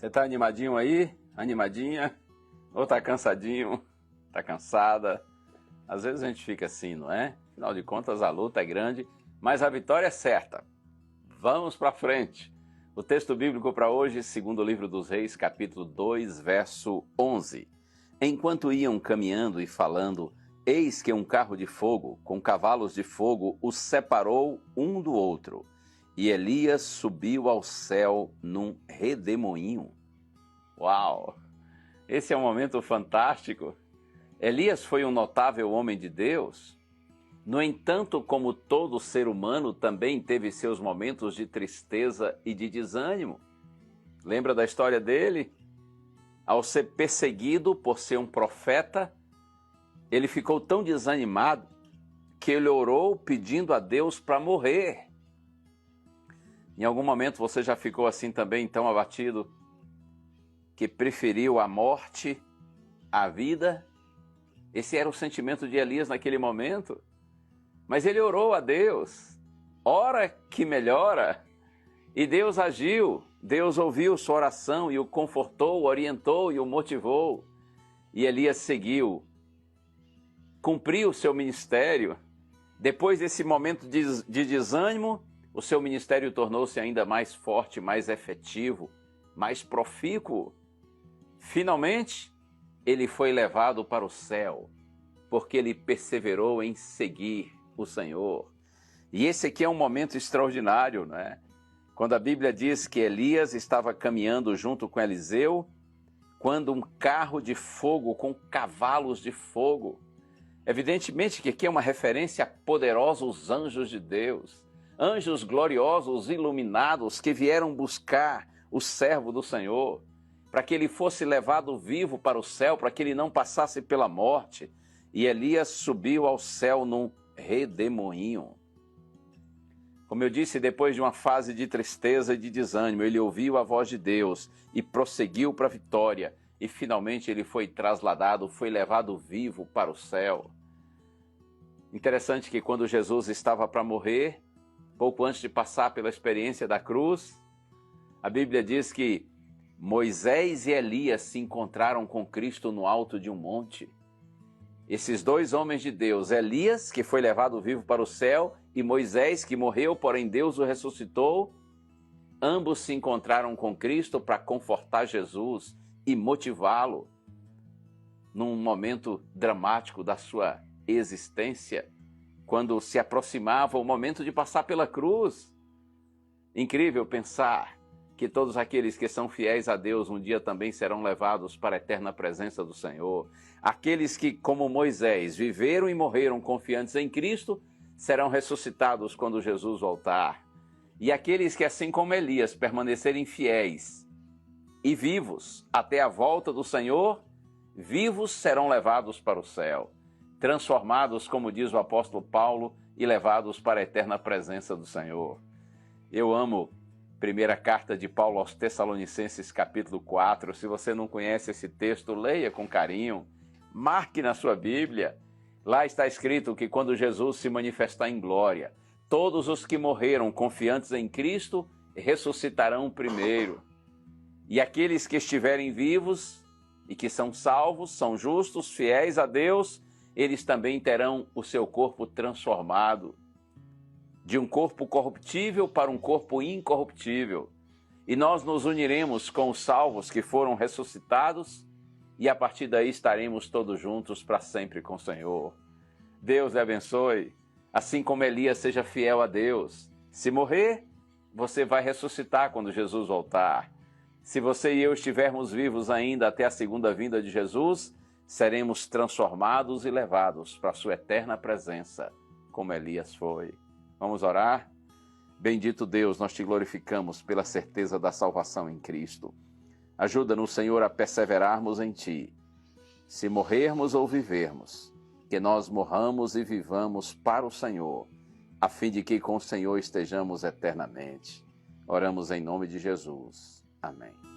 Você tá animadinho aí? Animadinha? Ou tá cansadinho? Tá cansada? Às vezes a gente fica assim, não é? Afinal de contas a luta é grande, mas a vitória é certa. Vamos para frente. O texto bíblico para hoje, segundo o livro dos Reis, capítulo 2, verso 11. Enquanto iam caminhando e falando, eis que um carro de fogo, com cavalos de fogo, os separou um do outro. E Elias subiu ao céu num redemoinho. Uau! Esse é um momento fantástico. Elias foi um notável homem de Deus. No entanto, como todo ser humano, também teve seus momentos de tristeza e de desânimo. Lembra da história dele? Ao ser perseguido por ser um profeta, ele ficou tão desanimado que ele orou pedindo a Deus para morrer. Em algum momento você já ficou assim também, tão abatido, que preferiu a morte à vida? Esse era o sentimento de Elias naquele momento. Mas ele orou a Deus, ora que melhora, e Deus agiu, Deus ouviu sua oração e o confortou, o orientou e o motivou. E Elias seguiu, cumpriu o seu ministério. Depois desse momento de desânimo, o seu ministério tornou-se ainda mais forte, mais efetivo, mais profícuo. Finalmente, ele foi levado para o céu, porque ele perseverou em seguir o Senhor. E esse aqui é um momento extraordinário, né? Quando a Bíblia diz que Elias estava caminhando junto com Eliseu, quando um carro de fogo com cavalos de fogo. Evidentemente que aqui é uma referência a poderosos anjos de Deus, anjos gloriosos, iluminados, que vieram buscar o servo do Senhor, para que ele fosse levado vivo para o céu, para que ele não passasse pela morte. E Elias subiu ao céu num redemoinho. Como eu disse, depois de uma fase de tristeza e de desânimo, ele ouviu a voz de Deus e prosseguiu para a vitória. E finalmente ele foi trasladado, foi levado vivo para o céu. Interessante que quando Jesus estava para morrer, pouco antes de passar pela experiência da cruz, a Bíblia diz que Moisés e Elias se encontraram com Cristo no alto de um monte. Esses dois homens de Deus, Elias, que foi levado vivo para o céu, e Moisés, que morreu, porém Deus o ressuscitou, ambos se encontraram com Cristo para confortar Jesus e motivá-lo num momento dramático da sua existência, quando se aproximava o momento de passar pela cruz. Incrível pensar que todos aqueles que são fiéis a Deus um dia também serão levados para a eterna presença do Senhor. Aqueles que, como Moisés, viveram e morreram confiantes em Cristo, serão ressuscitados quando Jesus voltar. E aqueles que, assim como Elias, permanecerem fiéis e vivos até a volta do Senhor, vivos serão levados para o céu, transformados, como diz o apóstolo Paulo, e levados para a eterna presença do Senhor. Eu amo primeira carta de Paulo aos Tessalonicenses, capítulo 4. Se você não conhece esse texto, leia com carinho, marque na sua Bíblia. Lá está escrito que quando Jesus se manifestar em glória, todos os que morreram confiantes em Cristo ressuscitarão primeiro. E aqueles que estiverem vivos e que são salvos, são justos, fiéis a Deus, eles também terão o seu corpo transformado, de um corpo corruptível para um corpo incorruptível. E nós nos uniremos com os salvos que foram ressuscitados e a partir daí estaremos todos juntos para sempre com o Senhor. Deus lhe abençoe. Assim como Elias, seja fiel a Deus. Se morrer, você vai ressuscitar quando Jesus voltar. Se você e eu estivermos vivos ainda até a segunda vinda de Jesus, seremos transformados e levados para a sua eterna presença, como Elias foi. Vamos orar? Bendito Deus, nós te glorificamos pela certeza da salvação em Cristo. Ajuda-nos, Senhor, a perseverarmos em Ti. Se morrermos ou vivermos, que nós morramos e vivamos para o Senhor, a fim de que com o Senhor estejamos eternamente. Oramos em nome de Jesus. Amém.